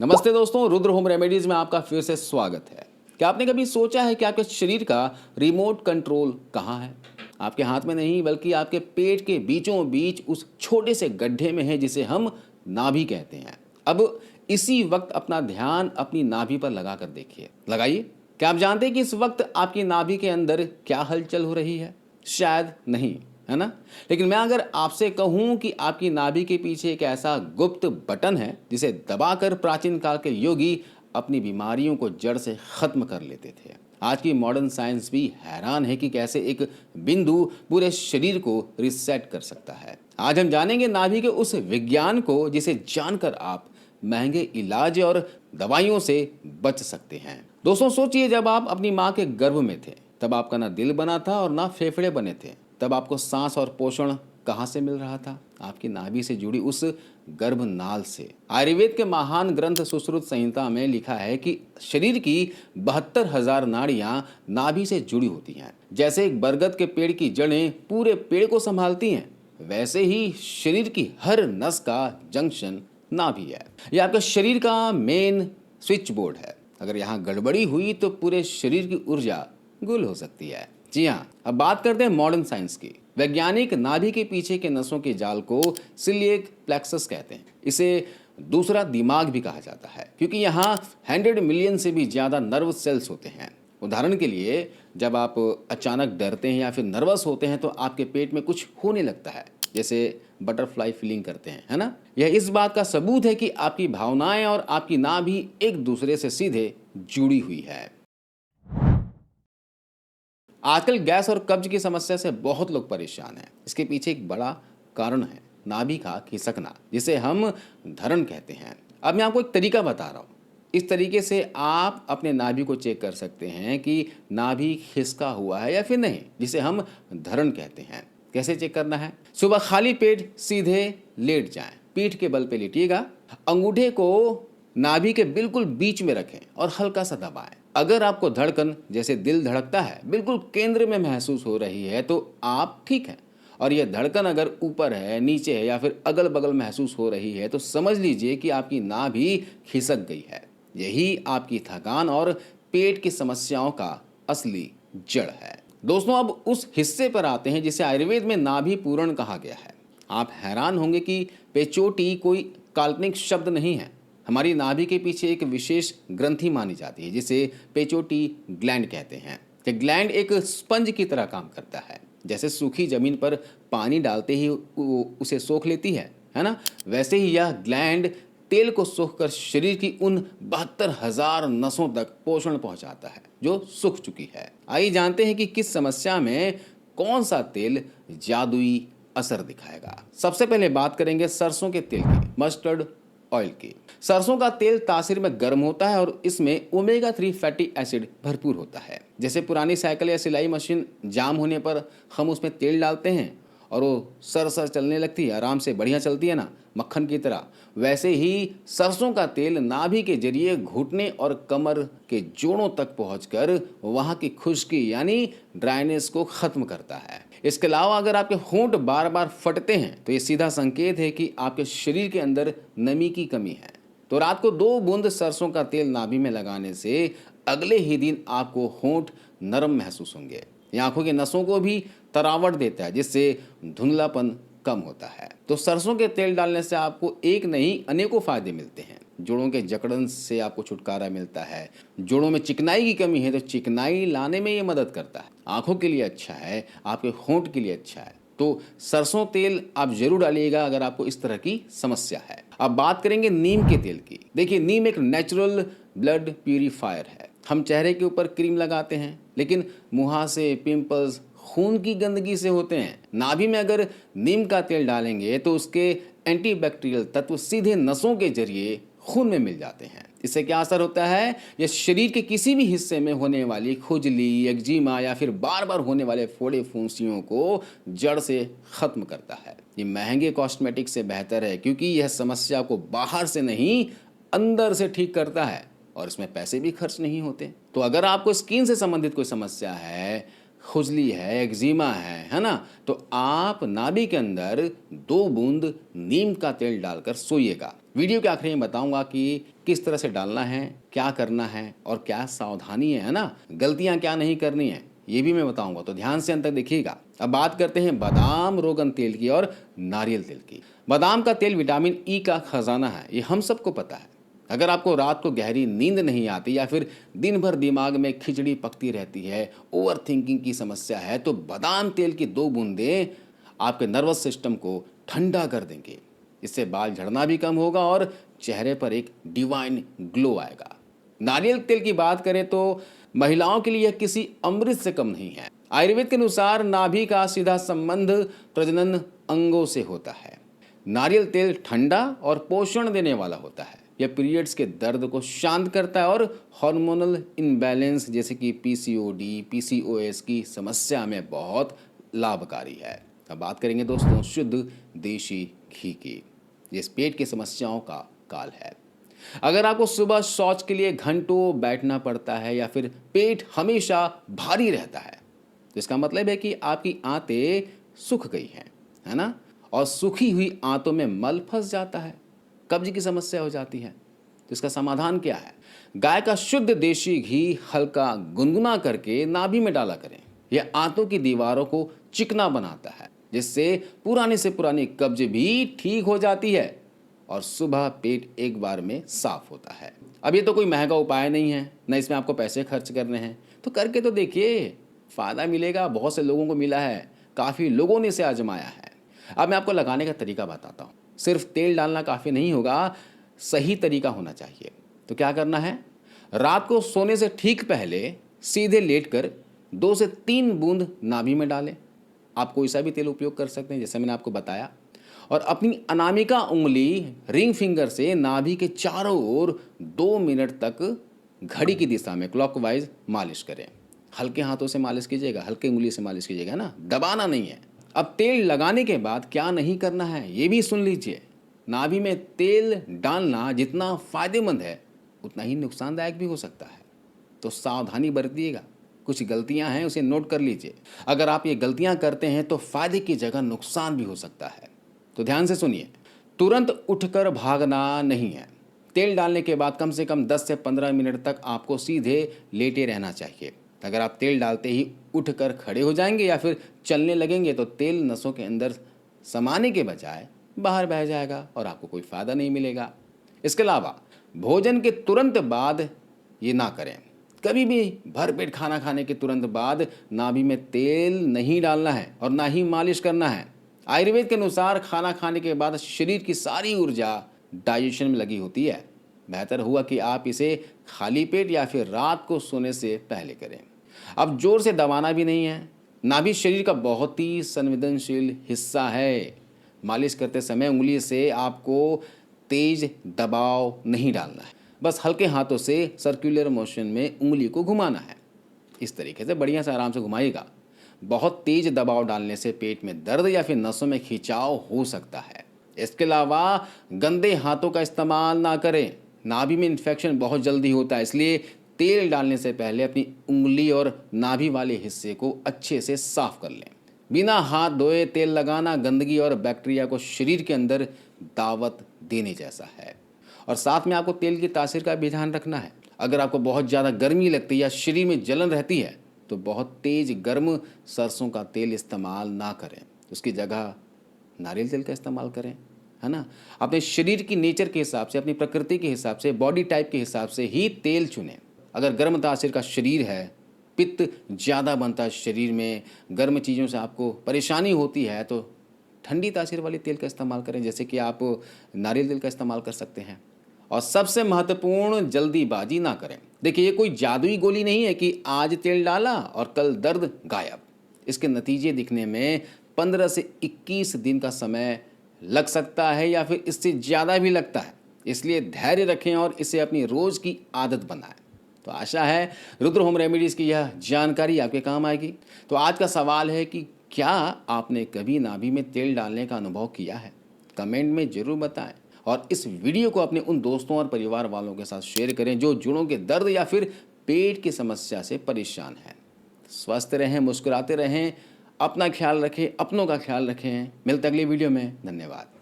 नमस्ते दोस्तों, Rudra home remedies में आपका फिर से स्वागत है। क्या आपने कभी सोचा है कि आपके शरीर का रिमोट कंट्रोल कहाँ है? आपके हाथ में नहीं, बल्कि आपके पेट के बीचों बीच उस छोटे से गड्ढे में है जिसे हम नाभि कहते हैं। अब इसी वक्त अपना ध्यान अपनी नाभि पर लगा कर देखिए। लगाइए। क्या आप जानते हैं कि इस वक्त आपकी नाभि के अंदर क्या हलचल हो रही है? शायद नहीं, है ना? लेकिन मैं अगर आपसे कहूं कि आपकी नाभि के पीछे एक ऐसा गुप्त बटन है जिसे दबाकर प्राचीन काल के योगी अपनी बीमारियों को जड़ से खत्म कर लेते थे। आज की मॉडर्न साइंस भी हैरान है कि कैसे एक बिंदु पूरे शरीर को रिसेट कर सकता है। आज हम जानेंगे नाभि के उस विज्ञान को जिसे जानकर आप महंगे इलाज और दवाइयों से बच सकते हैं। दोस्तों सोचिए, जब आप अपनी माँ के गर्भ में थे तब आपका ना दिल बना था और ना फेफड़े बने थे। तब आपको सांस और पोषण कहाँ से मिल रहा था? आपकी नाभि से जुड़ी उस गर्भनाल से। आयुर्वेद के महान ग्रंथ सुश्रुत संहिता में लिखा है कि शरीर की 72,000 नाड़ियां नाभि से जुड़ी होती हैं। जैसे एक बरगद के पेड़ की जड़ें पूरे पेड़ को संभालती हैं, वैसे ही शरीर की हर नस का जंक्शन नाभि है। यह आपके शरीर का मेन स्विच बोर्ड है। अगर यहाँ गड़बड़ी हुई तो पूरे शरीर की ऊर्जा गुल हो सकती है। जी हाँ, अब बात करते हैं मॉडर्न साइंस की। वैज्ञानिक नाभि के पीछे के नसों के जाल को सिलिएक प्लेक्सस कहते हैं। इसे दूसरा दिमाग भी कहा जाता है क्योंकि यहाँ 100 मिलियन से भी ज़्यादा नर्व सेल्स होते हैं। उदाहरण के लिए, जब आप अचानक डरते हैं या फिर नर्वस होते हैं तो आपके पेट में कुछ होने लगता है, जैसे बटरफ्लाई फीलिंग करते हैं, है ना? यह इस बात का सबूत है कि आपकी भावनाएं और आपकी नाभि एक दूसरे से सीधे जुड़ी हुई है। आजकल गैस और कब्ज की समस्या से बहुत लोग परेशान हैं। इसके पीछे एक बड़ा कारण है नाभि का खिसकना, जिसे हम धरण कहते हैं। अब मैं आपको एक तरीका बता रहा हूँ। इस तरीके से आप अपने नाभि को चेक कर सकते हैं कि नाभि खिसका हुआ है या फिर नहीं, जिसे हम धरण कहते हैं। कैसे चेक करना है? सुबह खाली पेट सीधे लेट जाएं, पीठ के बल पे लेटिएगा, अंगूठे को नाभि के बिल्कुल बीच में रखें और हल्का सा दबाएं। अगर आपको धड़कन, जैसे दिल धड़कता है, बिल्कुल केंद्र में महसूस हो रही है तो आप ठीक हैं। और यह धड़कन अगर ऊपर है, नीचे है या फिर अगल बगल महसूस हो रही है तो समझ लीजिए कि आपकी नाभि खिसक गई है। यही आपकी थकान और पेट की समस्याओं का असली जड़ है। दोस्तों, अब उस हिस्से पर आते हैं जिसे आयुर्वेद में नाभि पूरण कहा गया है। आप हैरान होंगे कि पेचोटी कोई काल्पनिक शब्द नहीं है। हमारी नाभि के पीछे एक विशेष ग्रंथि मानी जाती है जिसे पेचोटी ग्लैंड कहते हैं। ये ग्लैंड एक स्पंज की तरह काम करता है। जैसे सूखी जमीन पर पानी डालते ही उसे सोख लेती है ना? वैसे ही यह ग्लैंड तेल को सोखकर शरीर की उन 72,000 नसों तक पोषण पहुंचाता है जो सूख चुकी है। आइए जानते हैं कि किस समस्या में कौन सा तेल जादुई असर दिखाएगा। सबसे पहले बात करेंगे सरसों के तेल की, मस्टर्ड ऑयल की। सरसों का तेल तासीर में गर्म होता है और इसमें ओमेगा 3 फैटी एसिड भरपूर होता है। जैसे पुरानी साइकिल या सिलाई मशीन जाम होने पर हम उसमें तेल डालते हैं और वो सर चलने लगती है, आराम से बढ़िया चलती है ना, मक्खन की तरह। वैसे ही सरसों का तेल नाभि के जरिए घुटने और कमर के जोड़ों तक पहुंचकर वहां की खुश्की यानी ड्राइनेस को खत्म करता है। इसके अलावा अगर आपके होंठ बार बार फटते हैं तो ये सीधा संकेत है कि आपके शरीर के अंदर नमी की कमी है। तो रात को 2 बूंद सरसों का तेल नाभि में लगाने से अगले ही दिन आपको होंठ नरम महसूस होंगे। ये आंखों की नसों को भी तरावट देता है, जिससे धुंधलापन कम होता है। तो सरसों के तेल डालने से आपको एक नहीं अनेकों फायदे मिलते हैं। जोड़ों के जकड़न से आपको छुटकारा मिलता है। जोड़ों में चिकनाई की कमी है तो चिकनाई लाने में ये मदद करता है। आंखों के लिए अच्छा है, आपके होंठ के लिए अच्छा है। तो सरसों तेल आप जरूर डालिएगा अगर आपको इस तरह की समस्या है। अब बात करेंगे नीम के तेल की। देखिए, नीम एक नेचुरल ब्लड प्यूरिफायर है। हम चेहरे के ऊपर क्रीम लगाते हैं, लेकिन मुहासे, पिंपल्स खून की गंदगी से होते हैं। नाभि में अगर नीम का तेल डालेंगे तो उसके एंटीबैक्टीरियल तत्व सीधे नसों के जरिए खून में मिल जाते हैं। इससे क्या असर होता है? यह शरीर के किसी भी हिस्से में होने वाली खुजली, एक्जिमा या फिर बार बार होने वाले फोड़े फुंसियों को जड़ से खत्म करता है। ये महंगे कॉस्मेटिक से बेहतर है क्योंकि यह समस्या को बाहर से नहीं अंदर से ठीक करता है और इसमें पैसे भी खर्च नहीं होते। तो अगर आपको स्किन से संबंधित कोई समस्या है, खुजली है, एक्जिमा है ना, तो आप नाभि के अंदर 2 बूंद नीम का तेल डालकर सोइएगा। वीडियो के आखिरी में बताऊंगा कि किस तरह से डालना है, क्या करना है और क्या सावधानी है ना, गलतियां क्या नहीं करनी है, ये भी मैं बताऊंगा, तो ध्यान से अंत तक देखिएगा। अब बात करते हैं बादाम रोगन तेल की और नारियल तेल की। बादाम का तेल विटामिन ई का खजाना है, ये हम सबको पता है। अगर आपको रात को गहरी नींद नहीं आती या फिर दिन भर दिमाग में खिचड़ी पकती रहती है, ओवर थिंकिंग की समस्या है, तो बादाम तेल की 2 बूंदें आपके नर्वस सिस्टम को ठंडा कर देंगे। इससे बाल झड़ना भी कम होगा और चेहरे पर एक डिवाइन ग्लो आएगा। नारियल तेल की बात करें तो महिलाओं के लिए यह किसी अमृत से कम नहीं है। आयुर्वेद के अनुसार नाभि का सीधा संबंध प्रजनन अंगों से होता है। नारियल तेल ठंडा और पोषण देने वाला होता है। यह पीरियड्स के दर्द को शांत करता है और हार्मोनल इनबैलेंस जैसे कि पीसीओडी, पीसीओएस की समस्या में बहुत लाभकारी है। अब बात करेंगे दोस्तों शुद्ध देशी घी की। ये पेट की समस्याओं का काल है। अगर आपको सुबह शौच के लिए घंटों बैठना पड़ता है या फिर पेट हमेशा भारी रहता है, तो इसका मतलब है कि आपकी आंतें सूख गई हैं, है ना, और सूखी हुई आंतों में मल फंस जाता है, कब्ज की समस्या हो जाती है। तो इसका समाधान क्या है? गाय का शुद्ध देशी घी हल्का गुनगुना करके नाभि में डाला करें। यह आंतों की दीवारों को चिकना बनाता है, जिससे पुरानी से पुरानी कब्ज भी ठीक हो जाती है और सुबह पेट एक बार में साफ होता है। अब ये तो कोई महंगा उपाय नहीं है, न इसमें आपको पैसे खर्च करने हैं, तो करके तो देखिए, फ़ायदा मिलेगा। बहुत से लोगों को मिला है, काफ़ी लोगों ने इसे आजमाया है। अब मैं आपको लगाने का तरीका बताता हूँ। सिर्फ तेल डालना काफ़ी नहीं होगा, सही तरीका होना चाहिए। तो क्या करना है? रात को सोने से ठीक पहले सीधे लेटकर 2 से 3 बूंद नाभि में डालें। आप कोई सा भी तेल उपयोग कर सकते हैं जैसे मैंने आपको बताया, और अपनी अनामिका उंगली रिंग फिंगर से नाभि के चारों ओर 2 मिनट तक घड़ी की दिशा में क्लॉकवाइज मालिश करें। हल्के हाथों से मालिश कीजिएगा, हल्के उंगली से मालिश कीजिएगा ना, दबाना नहीं है। अब तेल लगाने के बाद क्या नहीं करना है ये भी सुन लीजिए। नाभि में तेल डालना जितना फायदेमंद है उतना ही नुकसानदायक भी हो सकता है, तो सावधानी बरतिएगा। कुछ गलतियां हैं, उसे नोट कर लीजिए। अगर आप ये गलतियां करते हैं तो फायदे की जगह नुकसान भी हो सकता है। तो ध्यान से सुनिए, तुरंत उठकर भागना नहीं है। तेल डालने के बाद कम से कम 10 से 15 मिनट तक आपको सीधे लेटे रहना चाहिए। अगर आप तेल डालते ही उठकर खड़े हो जाएंगे या फिर चलने लगेंगे तो तेल नसों के अंदर समाने के बजाय बाहर बह जाएगा और आपको कोई फ़ायदा नहीं मिलेगा। इसके अलावा भोजन के तुरंत बाद ये ना करें। कभी भी भरपेट खाना खाने के तुरंत बाद नाभि में तेल नहीं डालना है और ना ही मालिश करना है। आयुर्वेद के अनुसार खाना खाने के बाद शरीर की सारी ऊर्जा डाइजेशन में लगी होती है। बेहतर हुआ कि आप इसे खाली पेट या फिर रात को सोने से पहले करें। अब जोर से दबाना भी नहीं है। नाभि शरीर का बहुत ही संवेदनशील हिस्सा है। मालिश करते समय उंगली से आपको तेज दबाव नहीं डालना है, बस हल्के हाथों से सर्कुलर मोशन में उंगली को घुमाना है। इस तरीके से बढ़िया से आराम से घुमाइएगा। बहुत तेज दबाव डालने से पेट में दर्द या फिर नसों में खिंचाव हो सकता है। इसके अलावा गंदे हाथों का इस्तेमाल ना करें। नाभि में इन्फेक्शन बहुत जल्दी होता है, इसलिए तेल डालने से पहले अपनी उंगली और नाभि वाले हिस्से को अच्छे से साफ कर लें। बिना हाथ धोए तेल लगाना गंदगी और बैक्टीरिया को शरीर के अंदर दावत देने जैसा है। और साथ में आपको तेल की तासीर का भी ध्यान रखना है। अगर आपको बहुत ज़्यादा गर्मी लगती है या शरीर में जलन रहती है तो बहुत तेज गर्म सरसों का तेल इस्तेमाल ना करें, उसकी जगह नारियल तेल का इस्तेमाल करें, है ना। अपने शरीर की नेचर के हिसाब से, अपनी प्रकृति के हिसाब से, बॉडी टाइप के हिसाब से ही तेल चुनें। अगर गर्म तासीर का शरीर है, पित्त ज़्यादा बनता है शरीर में, गर्म चीज़ों से आपको परेशानी होती है, तो ठंडी तासीर वाली तेल का इस्तेमाल करें, जैसे कि आप नारियल तेल का इस्तेमाल कर सकते हैं। और सबसे महत्वपूर्ण, जल्दीबाजी ना करें। देखिए, ये कोई जादुई गोली नहीं है कि आज तेल डाला और कल दर्द गायब। इसके नतीजे दिखने में 15 से 21 दिन का समय लग सकता है या फिर इससे ज़्यादा भी लगता है। इसलिए धैर्य रखें और इसे अपनी रोज़ की आदत बनाएं। तो आशा है रुद्र होम रेमेडीज़ की यह जानकारी आपके काम आएगी। तो आज का सवाल है कि क्या आपने कभी नाभि में तेल डालने का अनुभव किया है? कमेंट में ज़रूर बताएं और इस वीडियो को अपने उन दोस्तों और परिवार वालों के साथ शेयर करें जो जोड़ों के दर्द या फिर पेट की समस्या से परेशान हैं। स्वस्थ रहें, मुस्कुराते रहें, अपना ख्याल रखें, अपनों का ख्याल रखें। मिलते अगली वीडियो में। धन्यवाद।